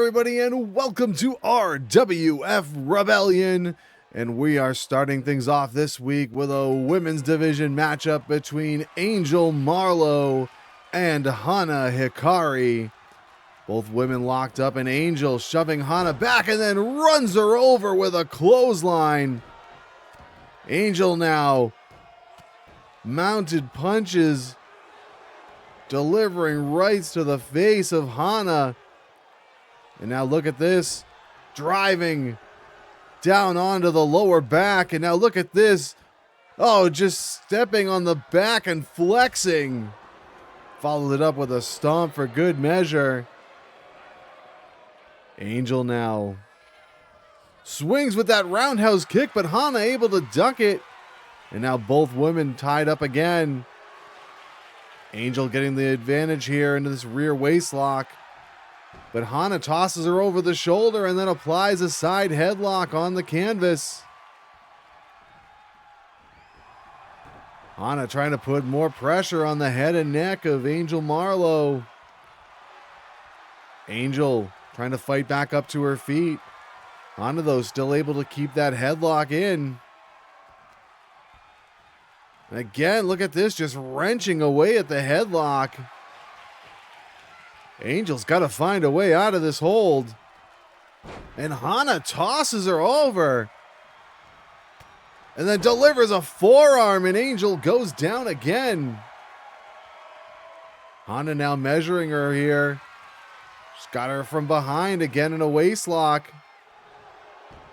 everybody, and welcome to RWF Rebellion. And we are starting things off this week with a women's division matchup between Angel Marlowe and Hana Hikari. Both women locked up, and Angel shoving Hana back and then runs her over with a clothesline. Angel now mounted punches, delivering rights to the face of Hana. And now look at this, driving down onto the lower back. And now look at this. Oh, just stepping on the back and flexing. Followed it up with a stomp for good measure. Angel now swings with that roundhouse kick, but Hana able to duck it. And now both women tied up again. Angel getting the advantage here into this rear waist lock. But Hana tosses her over the shoulder and then applies a side headlock on the canvas. Hana trying to put more pressure on the head and neck of Angel Marlowe. Angel trying to fight back up to her feet. Hana, though, still able to keep that headlock in. And again, look at this, just wrenching away at the headlock. Angel's got to find a way out of this hold. And Hana tosses her over. And then delivers a forearm, and Angel goes down again. Hana now measuring her here. She's got her from behind again in a waist lock.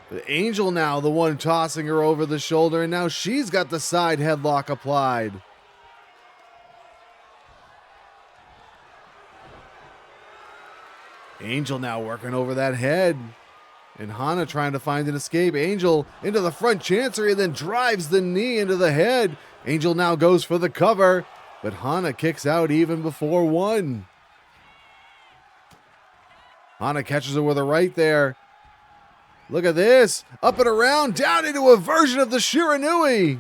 But Angel now the one tossing her over the shoulder, and now she's got the side headlock applied. Angel now working over that head. And Hana trying to find an escape. Angel into the front chancery and then drives the knee into the head. Angel now goes for the cover, but Hana kicks out even before one. Hana catches her with a right there. Look at this. Up and around, down into a version of the Shiranui.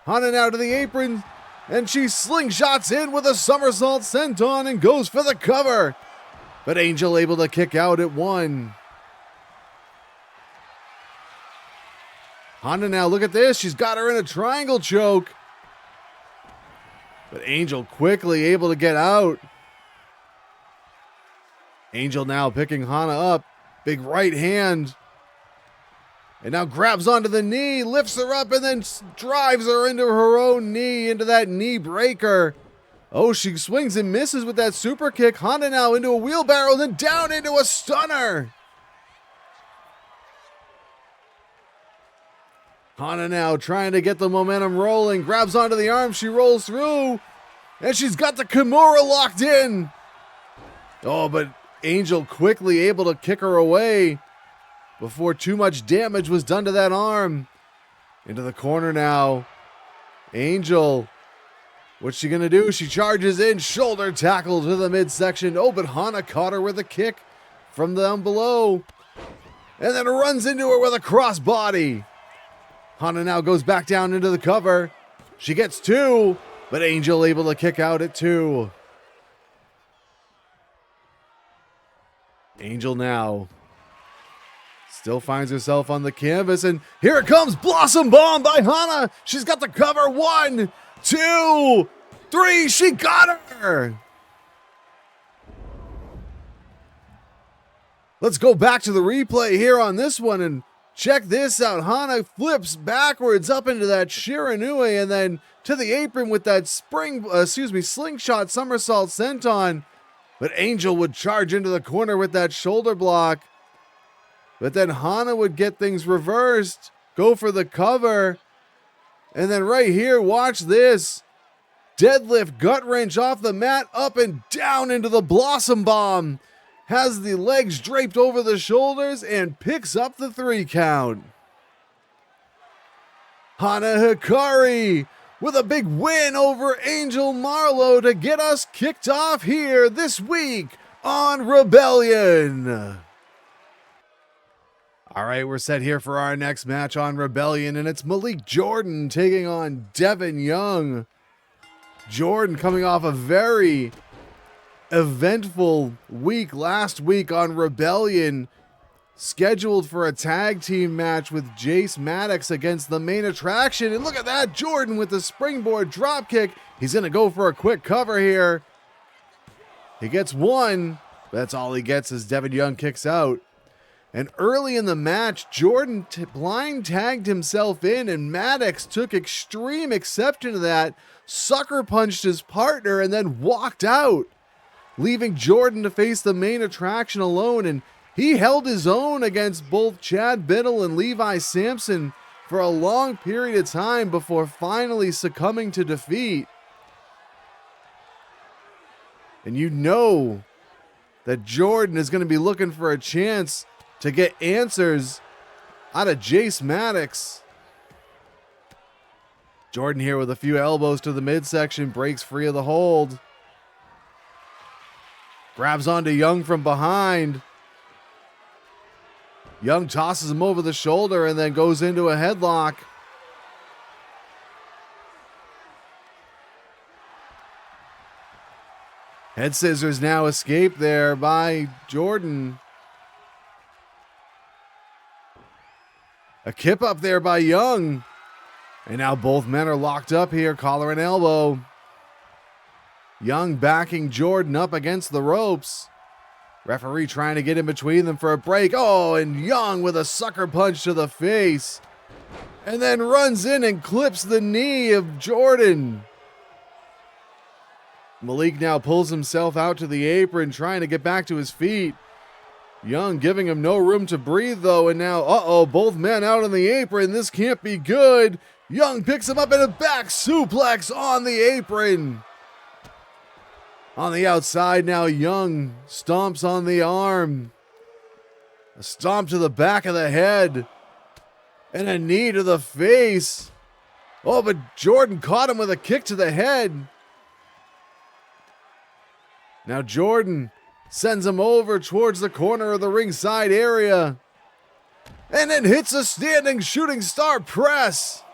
Hana now to the apron. And she slingshots in with a somersault senton and goes for the cover. But Angel able to kick out at one. Hana now, look at this. She's got her in a triangle choke. But Angel quickly able to get out. Angel now picking Hana up. Big right hand. And now grabs onto the knee, lifts her up, and then drives her into her own knee, into that knee breaker. Oh, she swings and misses with that super kick. Hana now into a wheelbarrow, then down into a stunner. Hana now trying to get the momentum rolling, grabs onto the arm, she rolls through, and she's got the Kimura locked in. Oh, but Angel quickly able to kick her away before too much damage was done to that arm. Into the corner now. Angel, what's she gonna do? She charges in, shoulder tackle to the midsection. Oh, but Hana caught her with a kick from down below. And then runs into her with a crossbody. Hana now goes back down into the cover. She gets two, but Angel able to kick out at two. Angel now still finds herself on the canvas, and here it comes, Blossom Bomb by Hana. She's got the cover, 1, 2, 3, she got her. Let's go back to the replay here on this one and check this out. Hana flips backwards up into that Shiranui and then to the apron with that slingshot somersault senton. But Angel would charge into the corner with that shoulder block. But then Hana would get things reversed, go for the cover. And then right here, watch this. Deadlift gut wrench off the mat, up and down into the Blossom Bomb. Has the legs draped over the shoulders and picks up the 3 count. Hana Hikari with a big win over Angel Marlowe to get us kicked off here this week on Rebellion. All right, we're set here for our next match on Rebellion, and it's Malik Jordan taking on Devin Young. Jordan coming off a very eventful week last week on Rebellion, scheduled for a tag team match with Jace Maddox against the Main Attraction. And look at that, Jordan with the springboard dropkick. He's going to go for a quick cover here. He gets one. That's all he gets as Devin Young kicks out. And early in the match, Jordan blind tagged himself in, and Maddox took extreme exception to that, sucker punched his partner, and then walked out, leaving Jordan to face the Main Attraction alone. And he held his own against both Chad Biddle and Levi Sampson for a long period of time before finally succumbing to defeat. And you know that Jordan is going to be looking for a chance to get answers out of Jace Maddox. Jordan here with a few elbows to the midsection, breaks free of the hold. Grabs onto Young from behind. Young tosses him over the shoulder and then goes into a headlock. Head scissors now escape there by Jordan. A kip up there by Young. And now both men are locked up here, collar and elbow. Young backing Jordan up against the ropes. Referee trying to get in between them for a break. Oh, and Young with a sucker punch to the face. And then runs in and clips the knee of Jordan. Malik now pulls himself out to the apron, trying to get back to his feet. Young giving him no room to breathe, though, and now, both men out on the apron. This can't be good. Young picks him up in a back suplex on the apron. On the outside now, Young stomps on the arm. A stomp to the back of the head. And a knee to the face. Oh, but Jordan caught him with a kick to the head. Now Jordan sends him over towards the corner of the ringside area. And then hits a standing shooting star press.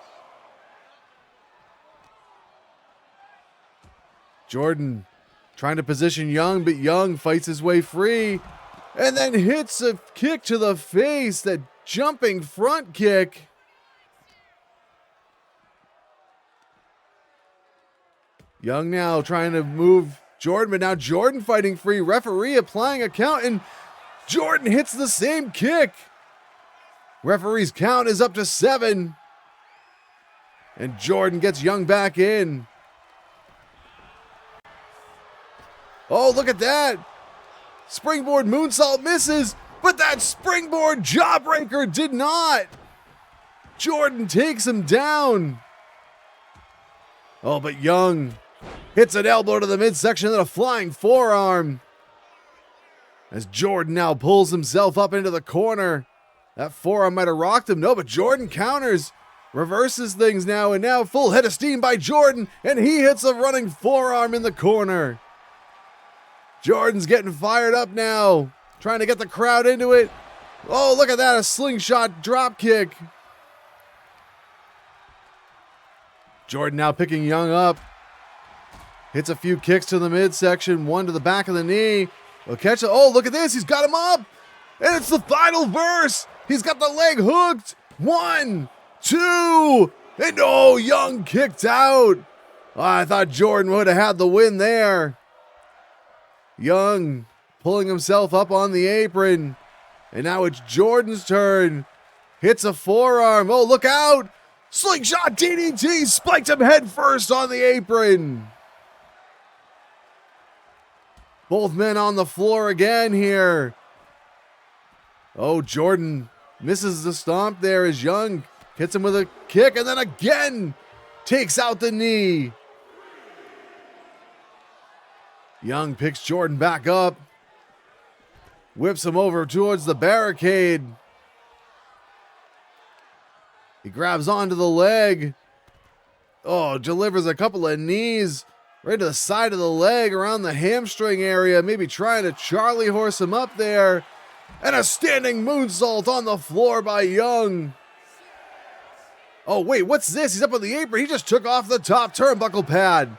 Jordan trying to position Young, but Young fights his way free. And then hits a kick to the face, that jumping front kick. Young now trying to move Jordan, but now Jordan fighting free. Referee applying a count, and Jordan hits the same kick. Referee's count is up to 7. And Jordan gets Young back in. Oh, look at that. Springboard moonsault misses, but that springboard jawbreaker did not. Jordan takes him down. Oh, but Young hits an elbow to the midsection and a flying forearm. As Jordan now pulls himself up into the corner. That forearm might have rocked him. No, but Jordan counters. Reverses things now, and now full head of steam by Jordan. And he hits a running forearm in the corner. Jordan's getting fired up now. Trying to get the crowd into it. Oh, look at that. A slingshot drop kick. Jordan now picking Young up. Hits a few kicks to the midsection, one to the back of the knee. Will catch it. Oh, look at this. He's got him up. And it's the final verse. He's got the leg hooked. 1, 2. And oh, Young kicked out. Oh, I thought Jordan would have had the win there. Young pulling himself up on the apron. And now it's Jordan's turn. Hits a forearm. Oh, look out. Slingshot DDT. Spiked him head first on the apron. Both men on the floor again here. Oh, Jordan misses the stomp there as Young hits him with a kick and then again takes out the knee. Young picks Jordan back up. Whips him over towards the barricade. He grabs onto the leg. Oh, delivers a couple of knees right to the side of the leg, around the hamstring area, maybe trying to Charlie horse him up there. And a standing moonsault on the floor by Young. Oh, wait, what's this? He's up on the apron. He just took off the top turnbuckle pad.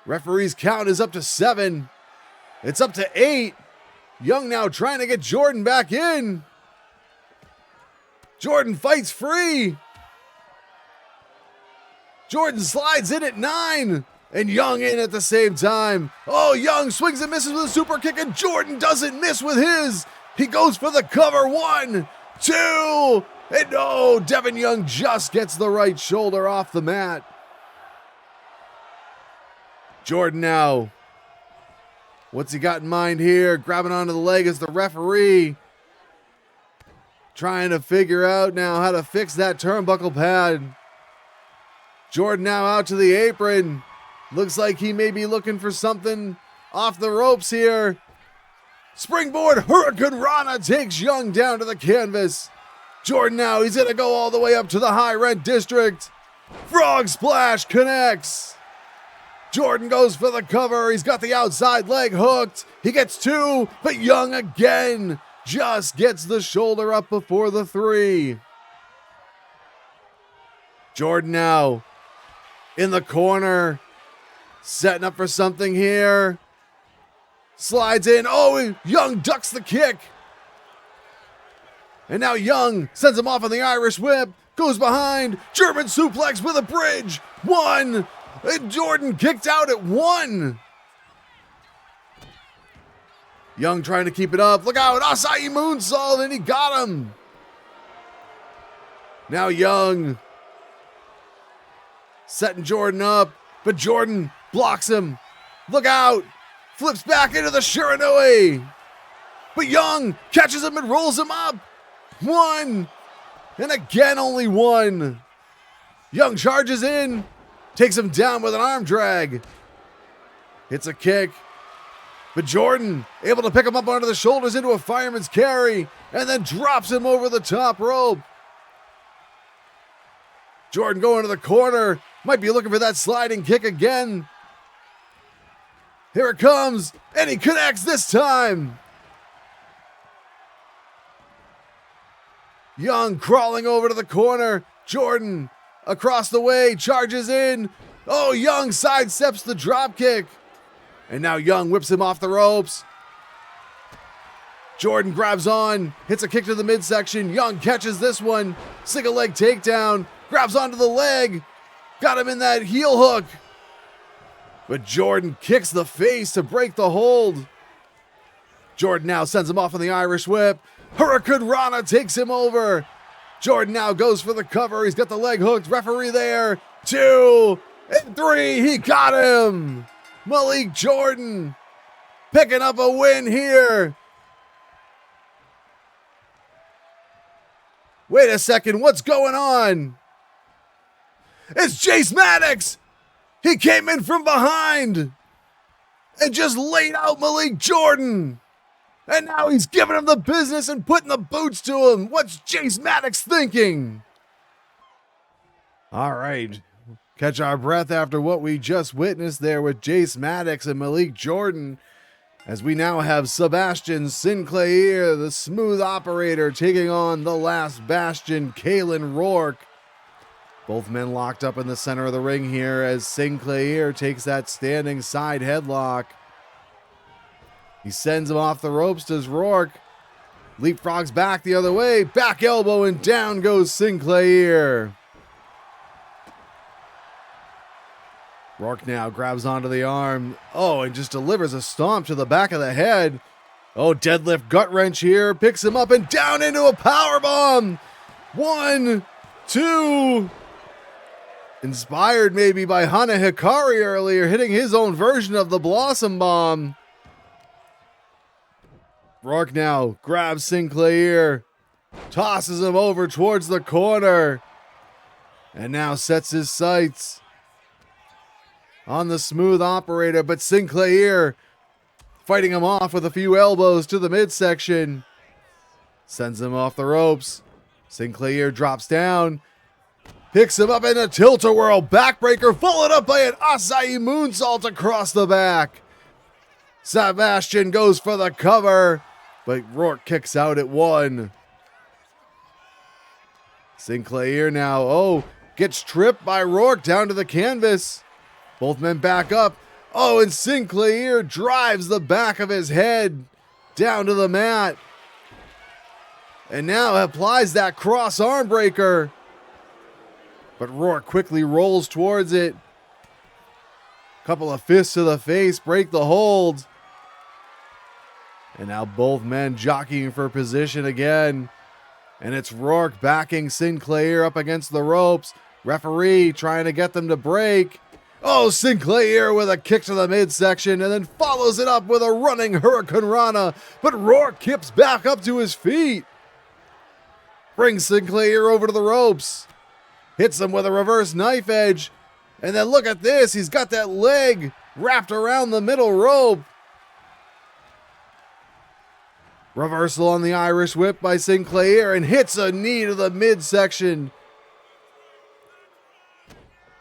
Referee's count is up to 7. It's up to 8. Young now trying to get Jordan back in. Jordan fights free. Jordan slides in at 9. And Young in at the same time. Oh, Young swings and misses with a super kick, and Jordan doesn't miss with his. He goes for the cover. 1, 2, and no, Devin Young just gets the right shoulder off the mat. Jordan now. What's he got in mind here? Grabbing onto the leg as the referee. Trying to figure out now how to fix that turnbuckle pad. Jordan now out to the apron. Looks like he may be looking for something off the ropes here. Springboard Hurricane Rana takes Young down to the canvas. Jordan now, he's going to go all the way up to the high rent district. Frog Splash connects. Jordan goes for the cover. He's got the outside leg hooked. He gets 2, but Young again just gets the shoulder up before the 3. Jordan now in the corner. Setting up for something here. Slides in. Oh, Young ducks the kick. And now Young sends him off on the Irish whip. Goes behind. German suplex with a bridge. 1. And Jordan kicked out at 1. Young trying to keep it up. Look out. Acai moonsault, and he got him. Now Young setting Jordan up. But Jordan blocks him. Look out. Flips back into the Shiranui. But Young catches him and rolls him up. 1. And again, only 1. Young charges in. Takes him down with an arm drag. Hits a kick. But Jordan able to pick him up onto the shoulders into a fireman's carry. And then drops him over the top rope. Jordan going to the corner. Might be looking for that sliding kick again. Here it comes, and he connects this time. Young crawling over to the corner. Jordan across the way, charges in. Oh, Young sidesteps the drop kick. And now Young whips him off the ropes. Jordan grabs on, hits a kick to the midsection. Young catches this one. Single leg takedown, grabs onto the leg. Got him in that heel hook. But Jordan kicks the face to break the hold. Jordan now sends him off on the Irish whip. Hurricane Rana takes him over. Jordan now goes for the cover. He's got the leg hooked. Referee there. 2 and 3. He got him. Malik Jordan picking up a win here. Wait a second. What's going on? It's Jace Maddox. He came in from behind and just laid out Malik Jordan. And now he's giving him the business and putting the boots to him. What's Jace Maddox thinking? All right. Catch our breath after what we just witnessed there with Jace Maddox and Malik Jordan. As we now have Sebastian Sinclaiir, the smooth operator, taking on the last bastion, Caelan Roarke. Both men locked up in the center of the ring here as Sinclaiir takes that standing side headlock. He sends him off the ropes, does Roarke. Leapfrogs back the other way, back elbow, and down goes Sinclaiir. Roarke now grabs onto the arm. Oh, and just delivers a stomp to the back of the head. Oh, deadlift gut wrench here. Picks him up and down into a powerbomb. 1, 2. Inspired maybe by Hana Hikari earlier, hitting his own version of the Blossom Bomb. Roarke now grabs Sinclaiir, tosses him over towards the corner, and now sets his sights on the smooth operator, but Sinclaiir fighting him off with a few elbows to the midsection. Sends him off the ropes. Sinclaiir drops down, picks him up in a tilt-a-whirl backbreaker, followed up by an acai moonsault across the back. Sebastian goes for the cover, but Roarke kicks out at 1. Sinclaiir now, gets tripped by Roarke down to the canvas. Both men back up. Oh, and Sinclaiir drives the back of his head down to the mat. And now applies that cross arm breaker. But Roarke quickly rolls towards it. Couple of fists to the face, break the hold. And now both men jockeying for position again. And it's Roarke backing Sinclaiir up against the ropes. Referee trying to get them to break. Oh, Sinclaiir with a kick to the midsection and then follows it up with a running Hurricane Rana. But Roarke kips back up to his feet. Brings Sinclaiir over to the ropes. Hits him with a reverse knife edge. And then look at this. He's got that leg wrapped around the middle rope. Reversal on the Irish whip by Sinclaiir and hits a knee to the midsection.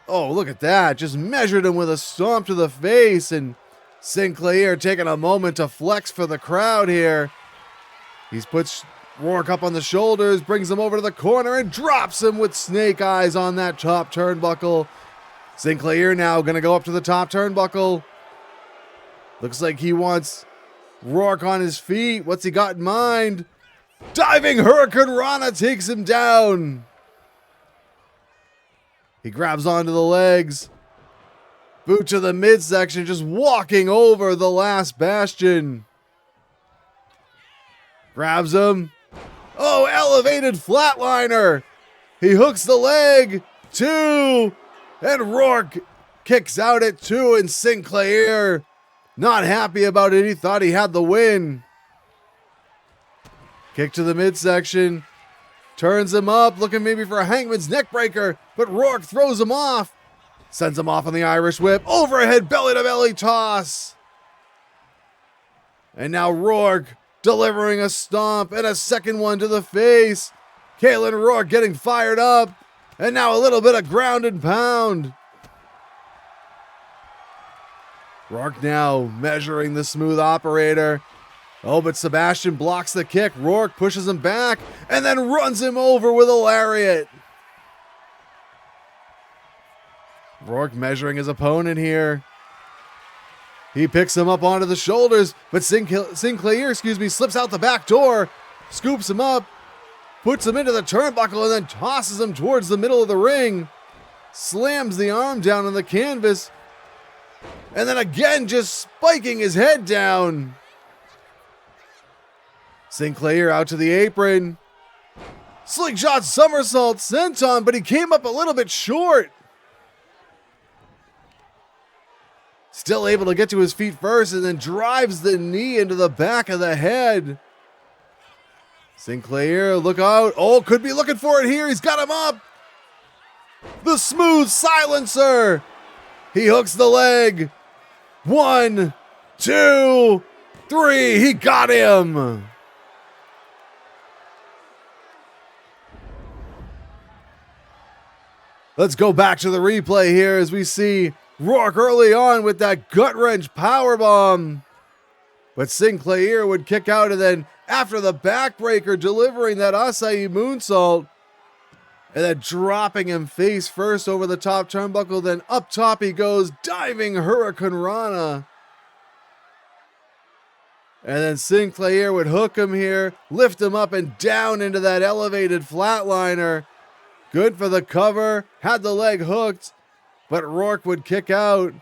Oh, look at that. Just measured him with a stomp to the face. And Sinclaiir taking a moment to flex for the crowd here. He's puts Roarke up on the shoulders, brings him over to the corner and drops him with snake eyes on that top turnbuckle. Sinclaiir now going to go up to the top turnbuckle. Looks like he wants Roarke on his feet. What's he got in mind? Diving Hurricane Rana takes him down. He grabs onto the legs. Boot to the midsection, just walking over the last bastion. Grabs him. Oh, elevated flatliner. He hooks the leg. 2. And Roarke kicks out at 2, and Sinclaiir not happy about it. He thought he had the win. Kick to the midsection. Turns him up, looking maybe for a hangman's neck breaker, but Roarke throws him off. Sends him off on the Irish whip. Overhead belly-to-belly toss. And now Roarke delivering a stomp and a second one to the face. Caelan Roarke getting fired up. And now a little bit of ground and pound. Roarke now measuring the smooth operator. Oh, but Sebastian blocks the kick. Roarke pushes him back and then runs him over with a lariat. Roarke measuring his opponent here. He picks him up onto the shoulders, but Sinclaiir, slips out the back door, scoops him up, puts him into the turnbuckle, and then tosses him towards the middle of the ring. Slams the arm down on the canvas, and then again just spiking his head down. Sinclaiir out to the apron. Slingshot somersault senton, but he came up a little bit short. Still able to get to his feet first and then drives the knee into the back of the head. Sinclaiir, look out. Oh, could be looking for it here. He's got him up. The smooth silencer. He hooks the leg. 1, 2, 3. He got him. Let's go back to the replay here as we see Roarke early on with that gut-wrench powerbomb. But Sinclaiir would kick out, and then after the backbreaker, delivering that acai moonsault, and then dropping him face first over the top turnbuckle, then up top he goes, diving Hurricane Rana. And then Sinclaiir would hook him here, lift him up and down into that elevated flatliner. Good for the cover, had the leg hooked, but Roarke would kick out.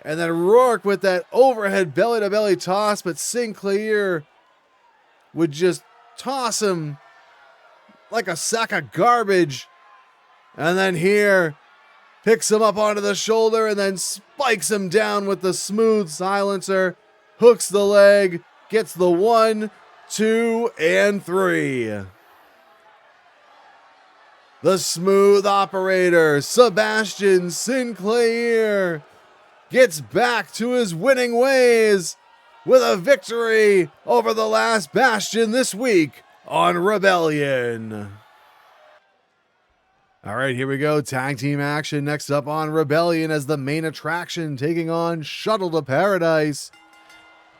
And then Roarke with that overhead belly-to-belly toss, but Sinclaiir would just toss him like a sack of garbage. And then here, picks him up onto the shoulder and then spikes him down with the smooth silencer, hooks the leg, gets the 1, 2, and 3. The smooth operator, Sebastian Sinclaiir, gets back to his winning ways with a victory over the last bastion this week on Rebellion. All right, here we go. Tag team action next up on Rebellion as the main attraction taking on Shuttle to Paradise.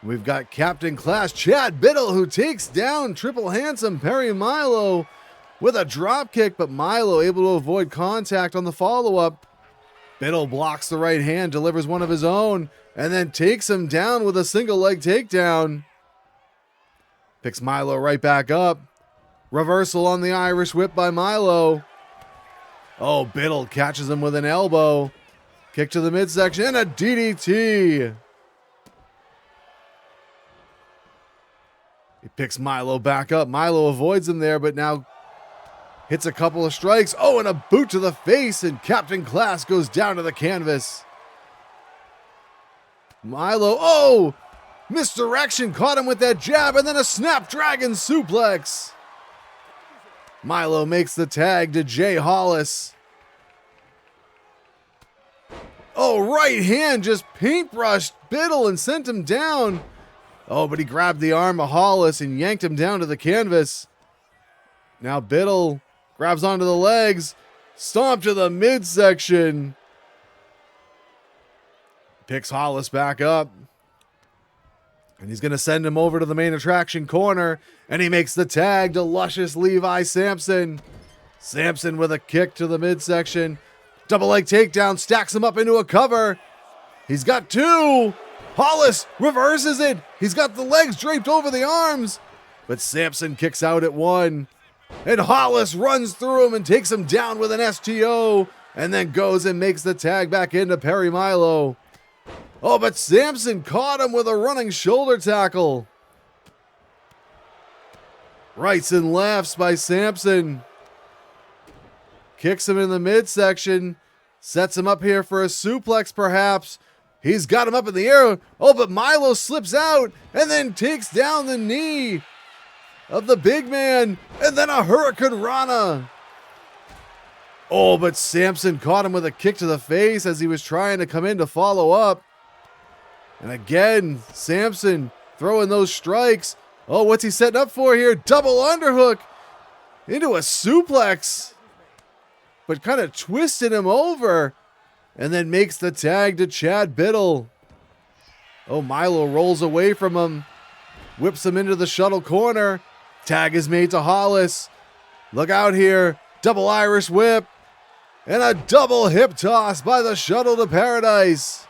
We've got Captain Class Chad Biddle who takes down Triple Handsome Perry Milo with a drop kick, but Milo able to avoid contact on the follow-up. Biddle blocks the right hand, delivers one of his own, and then takes him down with a single leg takedown. Picks Marlowe right back up. Reversal on the Irish whip by Marlowe. Oh, Biddle catches him with an elbow. Kick to the midsection and a DDT. He picks Marlowe back up. Marlowe avoids him there, but now hits a couple of strikes. Oh, and a boot to the face, and Captain Class goes down to the canvas. Marlowe, oh! Misdirection, caught him with that jab, and then a Snapdragon suplex. Marlowe makes the tag to Jay Hollis. Oh, right hand just paintbrushed Biddle and sent him down. Oh, but he grabbed the arm of Hollis and yanked him down to the canvas. Now Biddle grabs onto the legs, stomp to the midsection. Picks Hollis back up. And he's going to send him over to the main attraction corner. And he makes the tag to luscious Levi Sampson. Sampson with a kick to the midsection. Double leg takedown, stacks him up into a cover. He's got two. Hollis reverses it. He's got the legs draped over the arms. But Sampson kicks out at one. And Hollis runs through him and takes him down with an STO. And then goes and makes the tag back into Perry Milo. Oh, but Sampson caught him with a running shoulder tackle. Rights and lefts by Sampson. Kicks him in the midsection. Sets him up here for a suplex perhaps. He's got him up in the air. Oh, but Milo slips out and then takes down the knee of the big man. And then a Hurricane Rana. Oh, but Sampson caught him with a kick to the face as he was trying to come in to follow up. And again, Sampson throwing those strikes. Oh, what's he setting up for here? Double underhook into a suplex. But kind of twisted him over. And then makes the tag to Chad Biddle. Oh, Milo rolls away from him. Whips him into the shuttle corner. Tag is made to Hollis. Look out here. Double Irish whip. And a double hip toss by the Shuttle to Paradise.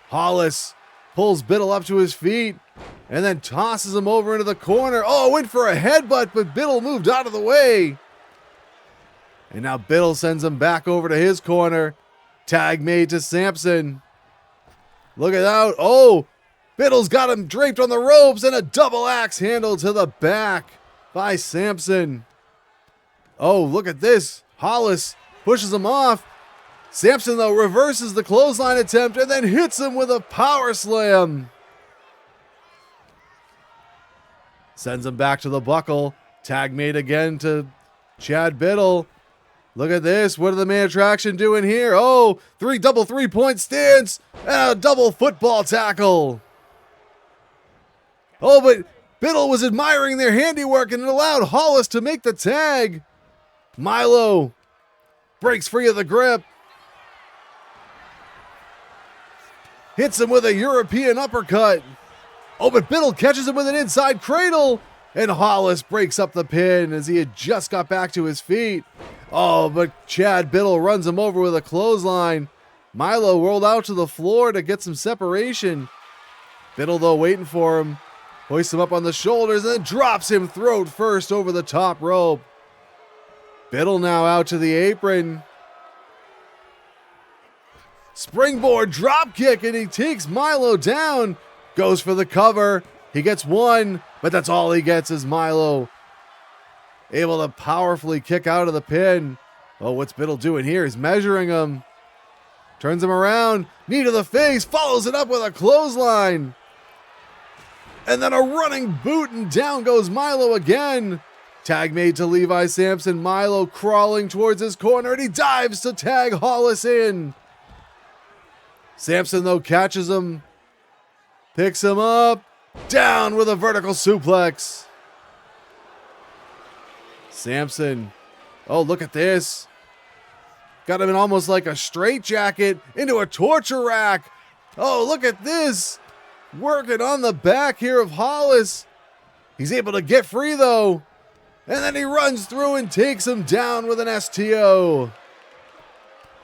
Hollis pulls Biddle up to his feet and then tosses him over into the corner. Oh, went for a headbutt, but Biddle moved out of the way. And now Biddle sends him back over to his corner. Tag made to Sampson. Look at that. Oh, Biddle's got him draped on the ropes and a double axe handle to the back by Sampson. Oh, look at this. Hollis pushes him off. Sampson, though, reverses the clothesline attempt and then hits him with a power slam. Sends him back to the buckle. Tag made again to Chad Biddle. Look at this. What are the main attraction doing here? Oh, double three-point stance and a double football tackle. Oh, but Biddle was admiring their handiwork and it allowed Hollis to make the tag. Milo breaks free of the grip. Hits him with a European uppercut. Oh, but Biddle catches him with an inside cradle. And Hollis breaks up the pin as he had just got back to his feet. Oh, but Chad Biddle runs him over with a clothesline. Milo rolled out to the floor to get some separation. Biddle, though, waiting for him. Hoists him up on the shoulders and then drops him throat first over the top rope. Biddle now out to the apron. Springboard drop kick and he takes Milo down. Goes for the cover. He gets one, but that's all he gets is Milo able to powerfully kick out of the pin. Oh, what's Biddle doing here? He's measuring him. Turns him around. Knee to the face. Follows it up with a clothesline. And then a running boot and down goes Milo again. Tag made to Levi Sampson. Milo crawling towards his corner and he dives to tag Hollis in. Sampson, though, catches him. Picks him up. Down with a vertical suplex. Sampson. Oh, look at this. Got him in almost like a straitjacket into a torture rack. Oh, look at this. Working on the back here of Hollis. He's able to get free, though. And then he runs through and takes him down with an STO.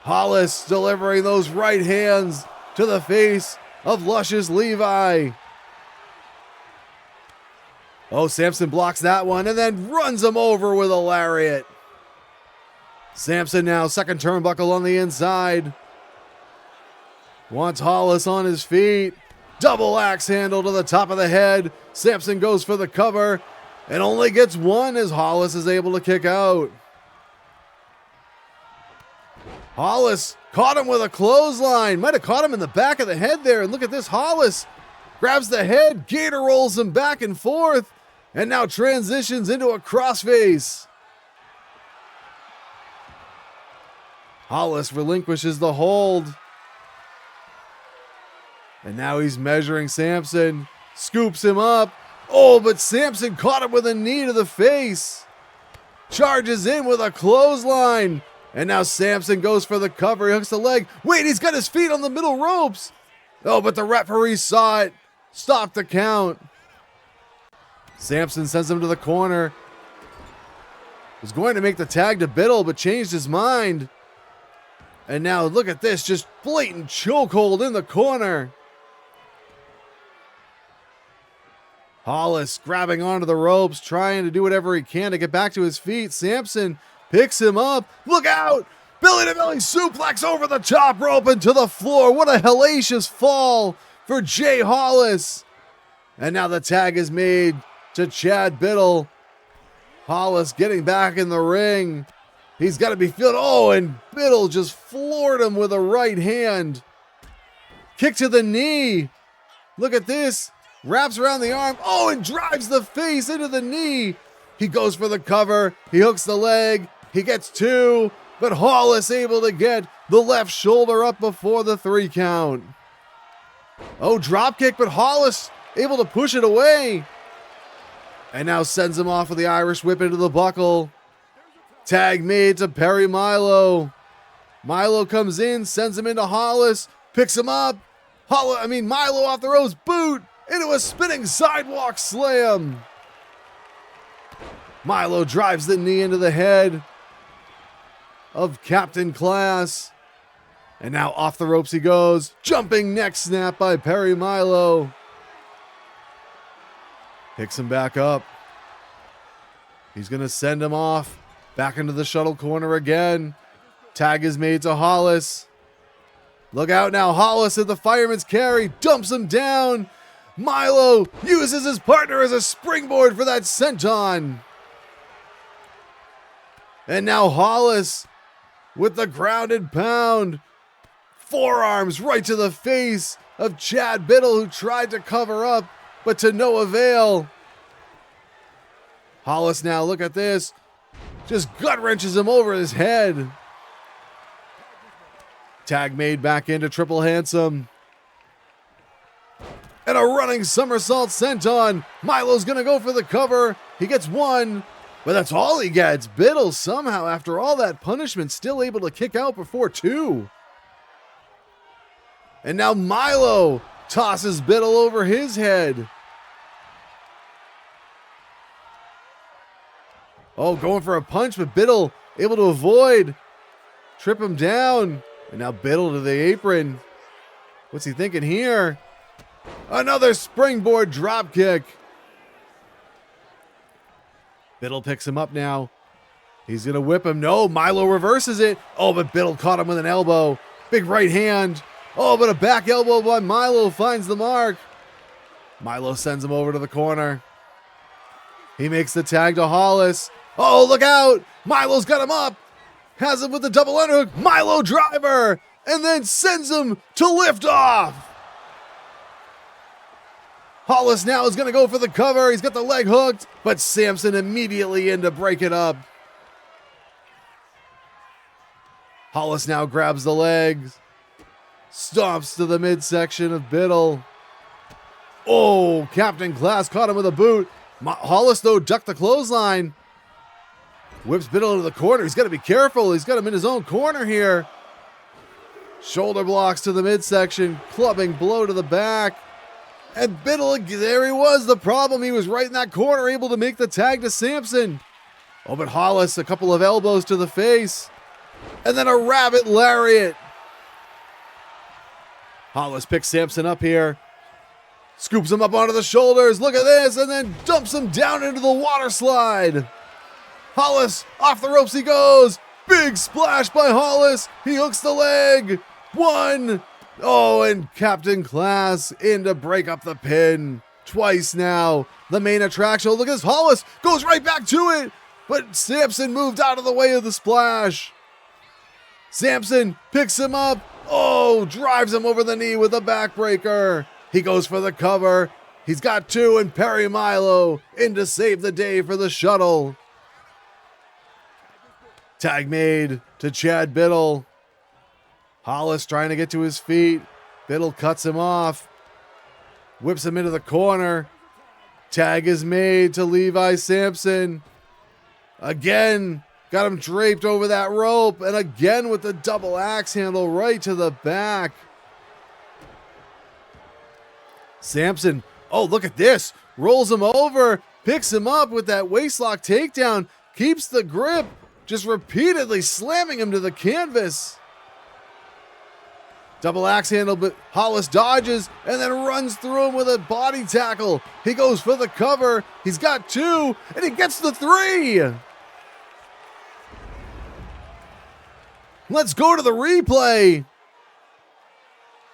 Hollis delivering those right hands to the face of Luscious Levi. Oh, Samson blocks that one and then runs him over with a lariat. Samson now, second turnbuckle on the inside. Wants Hollis on his feet. Double axe handle to the top of the head. Samson goes for the cover and only gets one as Hollis is able to kick out. Hollis caught him with a clothesline. Might have caught him in the back of the head there. And look at this. Hollis grabs the head, gator rolls him back and forth, and now transitions into a crossface. Hollis relinquishes the hold. And now he's measuring Samson. Scoops him up. Oh, but Samson caught him with a knee to the face. Charges in with a clothesline. And now Samson goes for the cover. He hooks the leg. Wait, he's got his feet on the middle ropes. Oh, but the referee saw it. Stopped the count. Samson sends him to the corner. Was going to make the tag to Biddle, but changed his mind. And now look at this. Just blatant chokehold in the corner. Hollis grabbing onto the ropes, trying to do whatever he can to get back to his feet. Samson picks him up. Look out! Belly to belly suplex over the top rope and to the floor. What a hellacious fall for Jay Hollis. And now the tag is made to Chad Biddle. Hollis getting back in the ring. He's got to be feeling. Oh, and Biddle just floored him with a right hand. Kick to the knee. Look at this. Wraps around the arm. Oh, and drives the face into the knee. He goes for the cover. He hooks the leg. He gets two. But Hollis able to get the left shoulder up before the 3 count. Oh, drop kick, but Hollis able to push it away. And now sends him off with the Irish whip into the buckle. Tag made to Perry Milo. Milo comes in, sends him into Hollis, picks him up. Milo off the ropes, boot into a spinning sidewalk slam. Milo drives the knee into the head of Captain Class. And now off the ropes he goes. Jumping neck snap by Perry Milo. Picks him back up. He's going to send him off. Back into the shuttle corner again. Tag is made to Hollis. Look out now. Hollis at the fireman's carry. Dumps him down. Milo uses his partner as a springboard for that senton. And now Hollis with the grounded pound. Forearms right to the face of Chad Biddle, who tried to cover up, but to no avail. Hollis now, look at this. Just gut wrenches him over his head. Tag made back into Triple Handsome. And a running somersault senton. Milo's going to go for the cover. He gets one, but that's all he gets. Biddle somehow, after all that punishment, still able to kick out before 2. And now Milo tosses Biddle over his head. Oh, going for a punch, but Biddle able to avoid. Trip him down. And now Biddle to the apron. What's he thinking here? Another springboard drop kick. Biddle picks him up now. He's going to whip him. No, Milo reverses it. Oh, but Biddle caught him with an elbow. Big right hand. Oh, but a back elbow by Milo finds the mark. Milo sends him over to the corner. He makes the tag to Hollis. Oh, look out. Milo's got him up. Has him with the double underhook. Milo driver. And then sends him to lift off. Hollis now is going to go for the cover. He's got the leg hooked, but Samson immediately in to break it up. Hollis now grabs the legs. Stomps to the midsection of Biddle. Oh, Captain Class caught him with a boot. Hollis, though, ducked the clothesline. Whips Biddle into the corner. He's got to be careful. He's got him in his own corner here. Shoulder blocks to the midsection. Clubbing blow to the back. And Biddle, there he was. The problem, he was right in that corner, able to make the tag to Samson. Oh, but Hollis, a couple of elbows to the face. And then a rabbit lariat. Hollis picks Samson up here. Scoops him up onto the shoulders. Look at this. And then dumps him down into the water slide. Hollis, off the ropes he goes. Big splash by Hollis. He hooks the leg. 1. Oh, and Captain Class in to break up the pin. Twice now. The main attraction. Look at this. Hollis goes right back to it. But Samson moved out of the way of the splash. Samson picks him up. Oh, drives him over the knee with a backbreaker. He goes for the cover. He's got 2, and Perry Milo in to save the day for the shuttle. Tag made to Chad Biddle. Hollis trying to get to his feet. Biddle cuts him off. Whips him into the corner. Tag is made to Levi Sampson. Again, got him draped over that rope. And again with the double axe handle right to the back. Sampson, oh, look at this. Rolls him over. Picks him up with that waistlock takedown. Keeps the grip. Just repeatedly slamming him to the canvas. Double axe handle, but Hollis dodges and then runs through him with a body tackle. He goes for the cover. He's got 2, and he gets the 3. Let's go to the replay.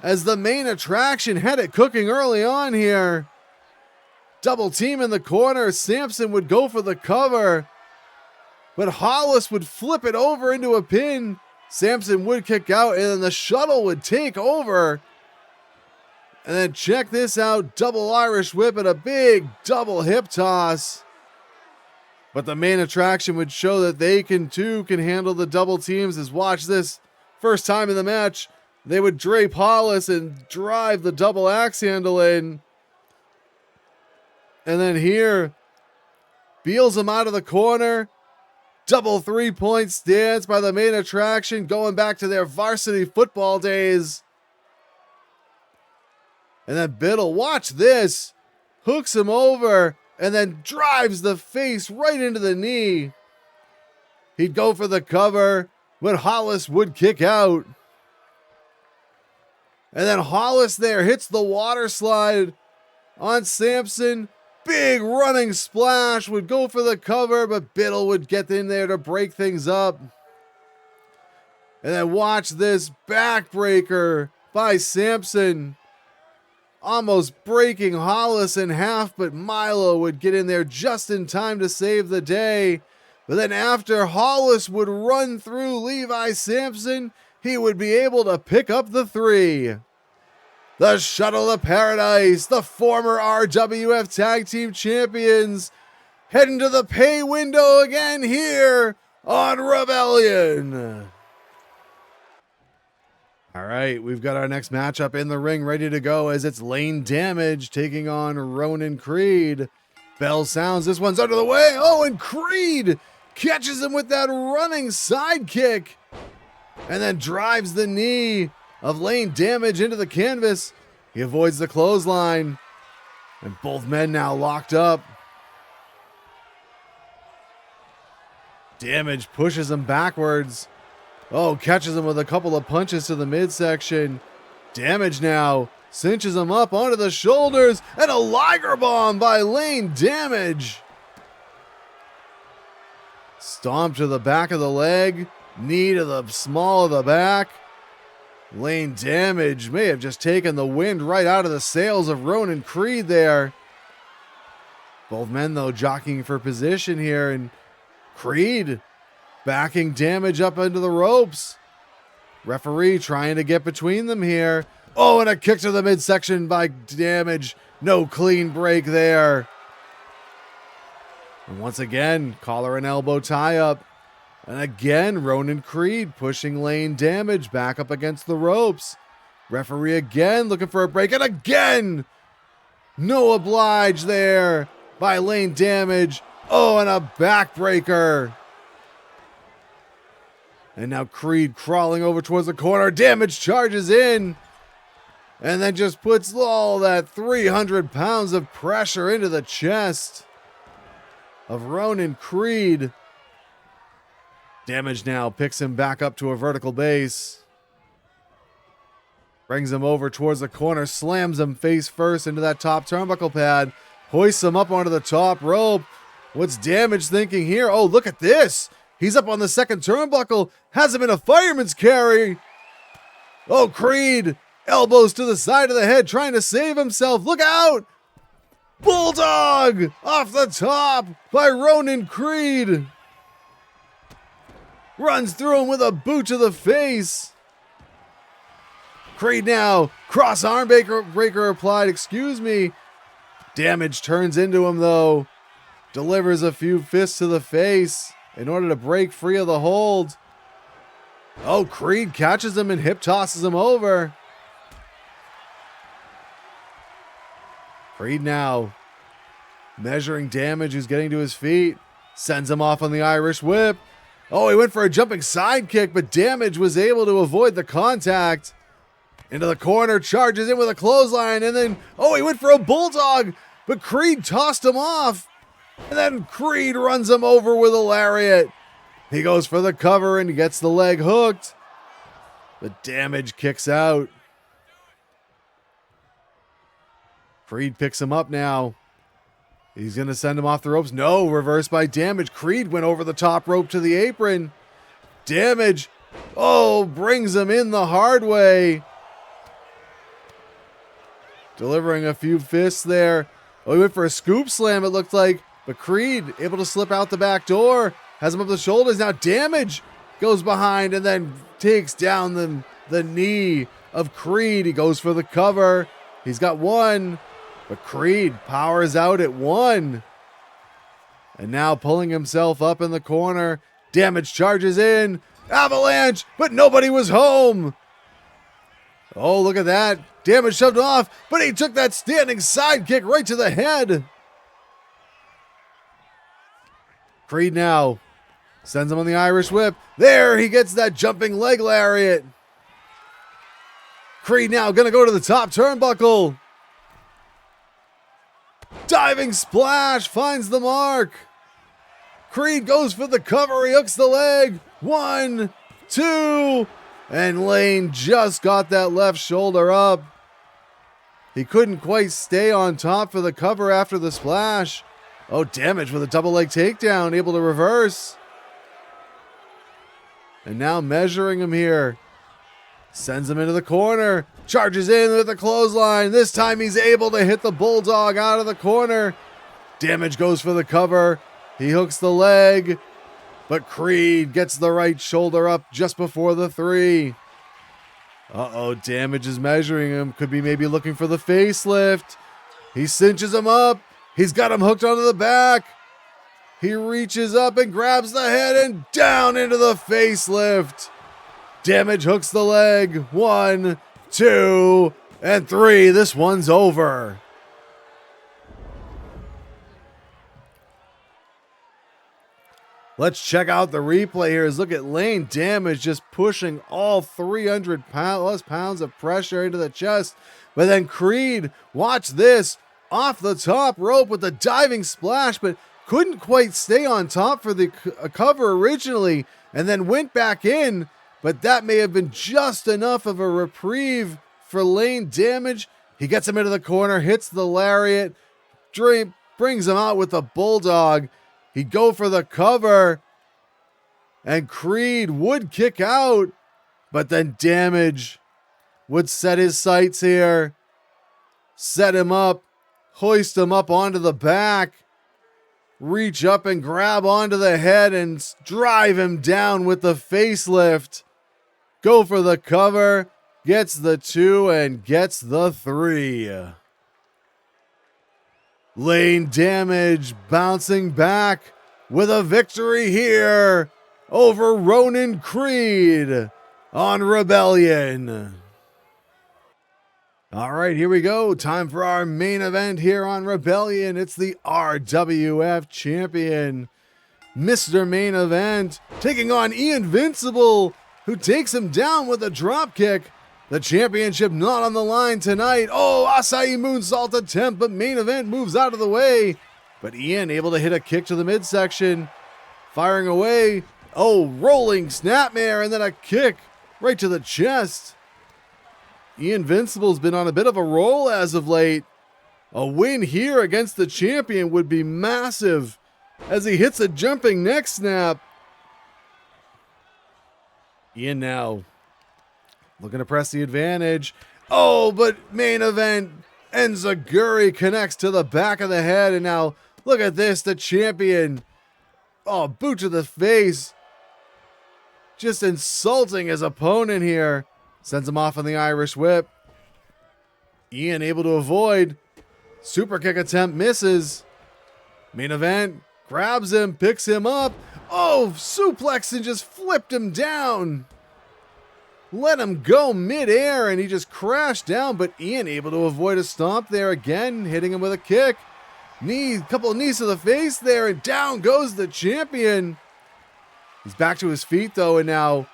As the main attraction had it cooking early on here. Double team in the corner. Sampson would go for the cover, but Hollis would flip it over into a pin. Sampson would kick out, and then the shuttle would take over. And then check this out. Double Irish whip and a big double hip toss. But the main attraction would show that they can handle the double teams. As watch this. First time in the match, they would drape Hollis and drive the double axe handle in. And then here, Beals him out of the corner. Double 3-point stance by the main attraction, going back to their varsity football days. And then Biddle, watch this, hooks him over and then drives the face right into the knee. He'd go for the cover, but Hollis would kick out. And then Hollis there hits the water slide on Sampson. Big running splash, would go for the cover, but Biddle would get in there to break things up. And then watch this backbreaker by Sampson. Almost breaking Hollis in half, but Milo would get in there just in time to save the day. But then after Hollis would run through Levi Sampson, he would be able to pick up the 3. The Shuttle of Paradise, the former RWF Tag Team Champions, heading to the pay window again here on Rebellion. All right, we've got our next matchup in the ring ready to go as it's Layne Damage taking on Ronan Creed. Bell sounds, this one's under the way. Oh, and Creed catches him with that running sidekick and then drives the knee of Layne Damage into the canvas. He avoids the clothesline, and both men now locked up. Damage pushes him backwards. Oh, catches him with a couple of punches to the midsection. Damage now cinches him up onto the shoulders, and a Liger Bomb by Layne Damage. Stomp to the back of the leg, knee to the small of the back. Layne Damage may have just taken the wind right out of the sails of Ronan Creed there. Both men, though, jockeying for position here, and Creed backing Damage up into the ropes. Referee trying to get between them here. Oh, and a kick to the midsection by Damage. No clean break there. And once again, collar and elbow tie up. And again, Ronan Creed pushing Layne Damage back up against the ropes. Referee again looking for a break. And again, no oblige there by Layne Damage. Oh, and a backbreaker. And now Creed crawling over towards the corner. Damage charges in. And then just puts all that 300 pounds of pressure into the chest of Ronan Creed. Damage now picks him back up to a vertical base. Brings him over towards the corner, slams him face first into that top turnbuckle pad, hoists him up onto the top rope. What's Damage thinking here? Oh, look at this. He's up on the second turnbuckle, has him in a fireman's carry. Oh, Creed, elbows to the side of the head, trying to save himself. Look out! Bulldog off the top by Ronan Creed. Runs through him with a boot to the face. Creed now, cross arm breaker applied, excuse me. Damage turns into him though. Delivers a few fists to the face in order to break free of the hold. Oh, Creed catches him and hip tosses him over. Creed now measuring Damage, who's getting to his feet. Sends him off on the Irish whip. Oh, he went for a jumping side kick, but Damage was able to avoid the contact. Into the corner, charges in with a clothesline, and then, oh, he went for a bulldog, but Creed tossed him off. And then Creed runs him over with a lariat. He goes for the cover and gets the leg hooked. But Damage kicks out. Creed picks him up now. He's going to send him off the ropes. No, reversed by Damage. Creed went over the top rope to the apron. Damage, oh, brings him in the hard way. Delivering a few fists there. Oh, he went for a scoop slam, it looked like. But Creed able to slip out the back door. Has him up the shoulders. Now Damage goes behind and then takes down the knee of Creed. He goes for the cover. He's got one. But Creed powers out at one. And now pulling himself up in the corner. Damage charges in. Avalanche, but nobody was home. Oh, look at that. Damage shoved off, but he took that standing side kick right to the head. Creed now sends him on the Irish whip. There, he gets that jumping leg lariat. Creed now gonna go to the top turnbuckle. Diving splash, finds the mark. Creed goes for the cover, he hooks the leg. 1, 2, and Layne just got that left shoulder up. He couldn't quite stay on top for the cover after the splash. Oh, Damage with a double leg takedown, able to reverse. And now measuring him here. Sends him into the corner. Charges in with the clothesline. This time he's able to hit the Bulldog out of the corner. Damage goes for the cover. He hooks the leg. But Creed gets the right shoulder up just before the 3. Uh-oh, Damage is measuring him. Could be maybe looking for the facelift. He cinches him up. He's got him hooked onto the back. He reaches up and grabs the head and down into the facelift. Damage hooks the leg. 1, 2, and 3. This one's over. Let's check out the replay here. Look at Layne Damage just pushing all 300 plus pounds of pressure into the chest. But then Creed, watch this, off the top rope with the diving splash, but couldn't quite stay on top for the cover originally, and then went back in. But that may have been just enough of a reprieve for Layne Damage. He gets him into the corner, hits the lariat, brings him out with the Bulldog. He'd go for the cover, and Creed would kick out, but then Damage would set his sights here, set him up, hoist him up onto the back, reach up and grab onto the head and drive him down with the facelift. Go for the cover, gets the 2 and gets the 3. Layne Damage bouncing back with a victory here over Ronan Creed on Rebellion. All right, here we go. Time for our main event here on Rebellion. It's the RWF Champion, Mr. Main Event, taking on Ian Vincible, who takes him down with a drop kick. The championship not on the line tonight. Oh, Acai moonsault attempt, but Main Event moves out of the way. But Ian able to hit a kick to the midsection. Firing away. Oh, rolling snapmare and then a kick right to the chest. Ian Vincible's been on a bit of a roll as of late. A win here against the champion would be massive as he hits a jumping neck snap. Ian now looking to press the advantage. Oh, but main event, Enziguri connects to the back of the head. And now look at this, the champion. Oh, boot to the face. Just insulting his opponent here. Sends him off on the Irish whip. Ian able to avoid. Super kick attempt misses. Main event grabs him, picks him up. Oh, suplex and just flipped him down. Let him go midair and he just crashed down, but Ian able to avoid a stomp there again, hitting him with a kick. Couple of knees to the face there, and down goes the champion. He's back to his feet though, and now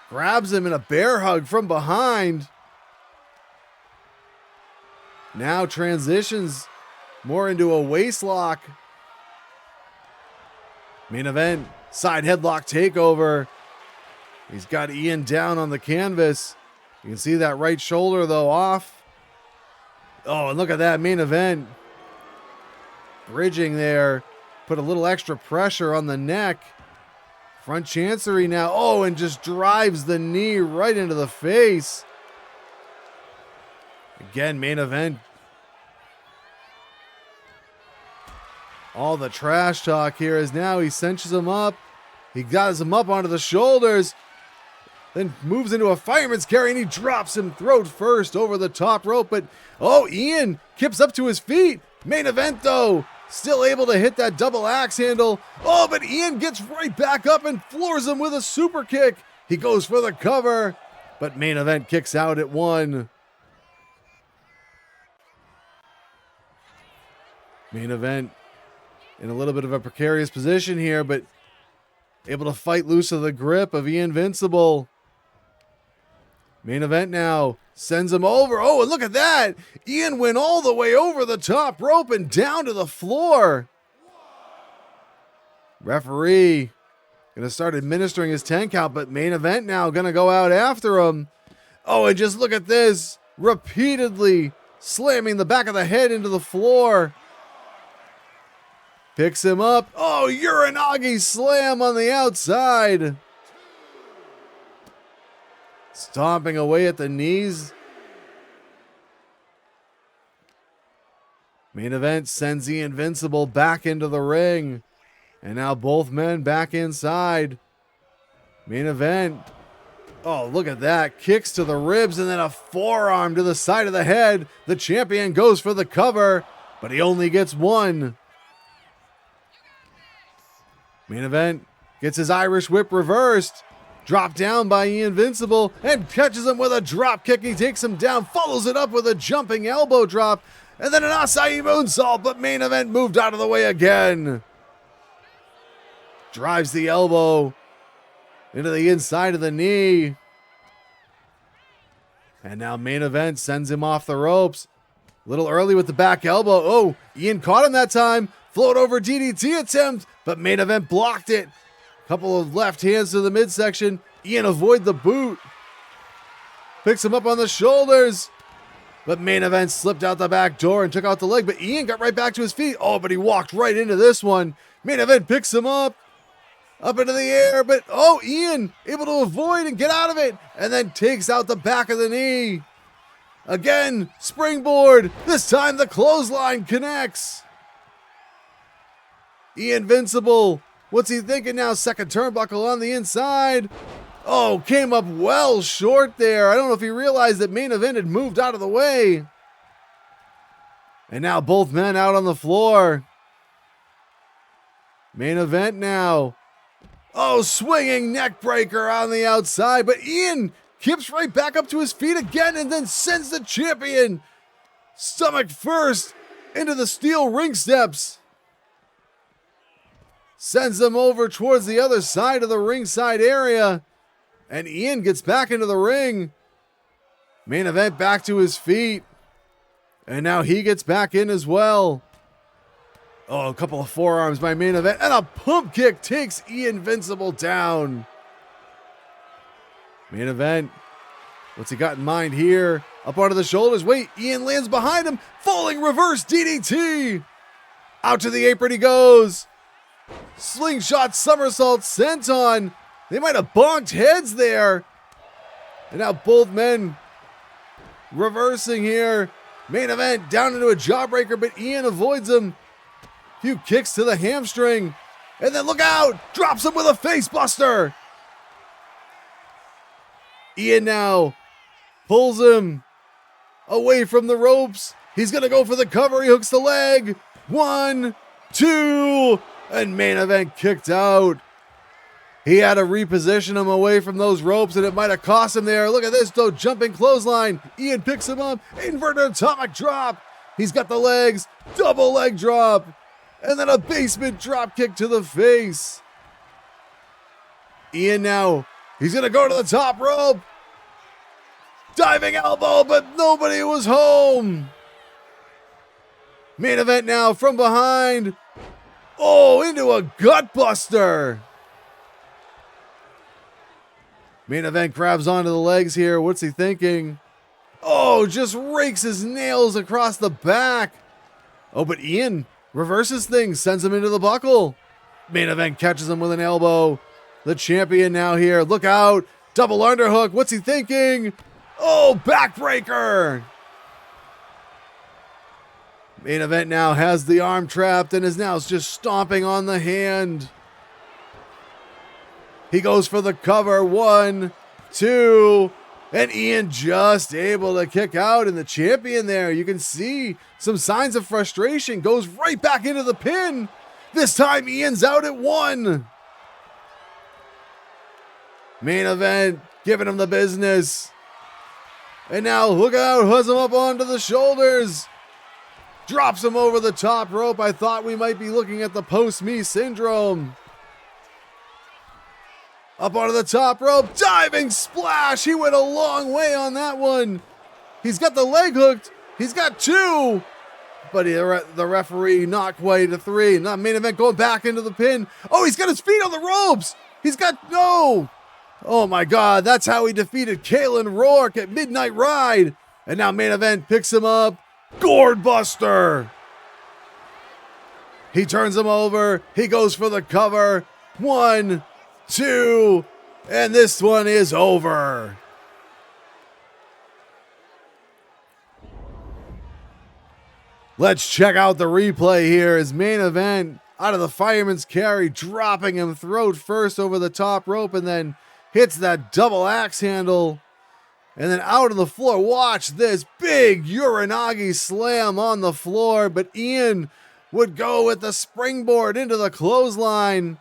grabs him in a bear hug from behind. Now transitions more into a waist lock. Main event, side headlock takeover. He's got Ian down on the canvas. You can see that right shoulder though off. Oh, and look at that main event. Bridging there. Put a little extra pressure on the neck. Front chancery now. Oh, and just drives the knee right into the face. Again, main event. All the trash talk here is now he cinches him up. He got him up onto the shoulders. Then moves into a fireman's carry and he drops him throat first over the top rope. But, oh, Ian kips up to his feet. Main event, though, still able to hit that double axe handle. Oh, but Ian gets right back up and floors him with a super kick. He goes for the cover, but main event kicks out at 1. Main event in a little bit of a precarious position here, but able to fight loose of the grip of Ian Vincible. Main event now sends him over. Oh, and look at that. Ian went all the way over the top rope and down to the floor. Referee going to start administering his 10 count, but main event now going to go out after him. Oh, and just look at this. Repeatedly slamming the back of the head into the floor. Picks him up. Oh, Uranagi slam on the outside. Stomping away at the knees. Main event sends Ian Vincible back into the ring. And now both men back inside. Main event. Oh, look at that. Kicks to the ribs and then a forearm to the side of the head. The champion goes for the cover, but he only gets 1. Main event gets his Irish whip reversed. Dropped down by Ian Vincible and catches him with a drop kick. He takes him down, follows it up with a jumping elbow drop, and then an Asai moonsault, but main event moved out of the way again. Drives the elbow into the inside of the knee. And now main event sends him off the ropes. A little early with the back elbow. Oh, Ian caught him that time. Float over DDT attempt, but main event blocked it. Couple of left hands to the midsection. Ian avoid the boot. Picks him up on the shoulders. But main event slipped out the back door and took out the leg. But Ian got right back to his feet. Oh, but he walked right into this one. Main event picks him up. Up into the air. But, oh, Ian able to avoid and get out of it. And then takes out the back of the knee. Again, springboard. This time the clothesline connects. Ian Vincible. What's he thinking now? Second turnbuckle on the inside. Oh, came up well short there. I don't know if he realized that main event had moved out of the way. And now both men out on the floor. Main event now. Oh, swinging neck breaker on the outside. But Ian kips right back up to his feet again and then sends the champion stomach first into the steel ring steps. Sends them over towards the other side of the ringside area. And Ian gets back into the ring. Main event back to his feet. And now he gets back in as well. Oh, a couple of forearms by Main Event, and a pump kick takes Ian Vincible down. Main Event, what's he got in mind here? Up onto the shoulders. Wait, Ian lands behind him. Falling reverse DDT. Out to the apron he goes. Slingshot somersault senton. They might have bonked heads there. And now both men reversing here. Main Event down into a jawbreaker, but Ian avoids him. Few kicks to the hamstring. And then look out! Drops him with a face buster. Ian now pulls him away from the ropes. He's going to go for the cover. He hooks the leg. 1, 2, and Main Event kicked out. He had to reposition him away from those ropes, and it might have cost him there. Look at this, though, jumping clothesline. Ian picks him up. Inverted atomic drop. He's got the legs. Double leg drop. And then a basement drop kick to the face. Ian now, he's going to go to the top rope. Diving elbow, but nobody was home. Main Event now from behind. Oh, into a gut buster. Main Event grabs onto the legs here. What's he thinking? Oh, just rakes his nails across the back. Oh, but Ian reverses things, sends him into the buckle. Main Event catches him with an elbow. The champion now here. Look out. Double underhook. What's he thinking? Oh, backbreaker. Main Event now has the arm trapped and is now just stomping on the hand. He goes for the cover. 1, 2, and Ian just able to kick out. And the champion there, you can see some signs of frustration, goes right back into the pin. This time Ian's out at 1. Main Event giving him the business. And now look out, hooks him up onto the shoulders. Drops him over the top rope. I thought we might be looking at the post-me syndrome. Up onto the top rope, diving splash. He went a long way on that one. He's got the leg hooked. He's got 2. But the referee not quite a 3. Not Main Event going back into the pin. Oh, he's got his feet on the ropes. He's got no. Oh my God, that's how he defeated Caelan Roarke at Midnight Ride. And now Main Event picks him up. Gourd Buster. He turns him over. He goes for the cover. 1, 2, and this one is over. Let's check out the replay here as Main Event out of the fireman's carry, dropping him throat first over the top rope and then hits that double axe handle. And then out on the floor, watch this big Uranagi slam on the floor. But Ian would go with the springboard into the clothesline.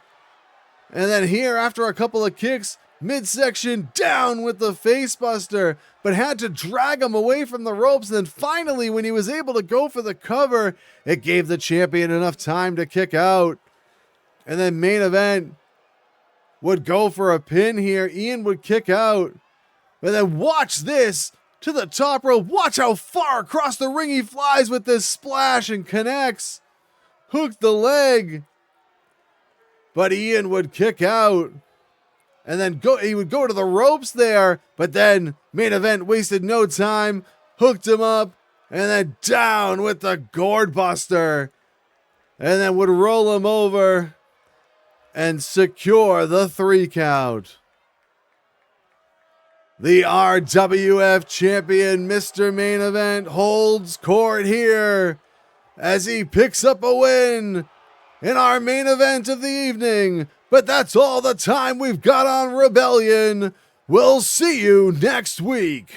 And then here, after a couple of kicks, midsection down with the facebuster. But had to drag him away from the ropes. And then finally, when he was able to go for the cover, it gave the champion enough time to kick out. And then Main Event would go for a pin here. Ian would kick out. And then watch this to the top rope. Watch how far across the ring he flies with this splash and connects. Hooked the leg. But Ian would kick out. And then he would go to the ropes there. But then Main Event wasted no time. Hooked him up. And then down with the gourd buster. And then would roll him over. And secure the 3 count. The RWF Champion, Mr. Main Event, holds court here as he picks up a win in our main event of the evening. But that's all the time we've got on Rebellion. We'll see you next week.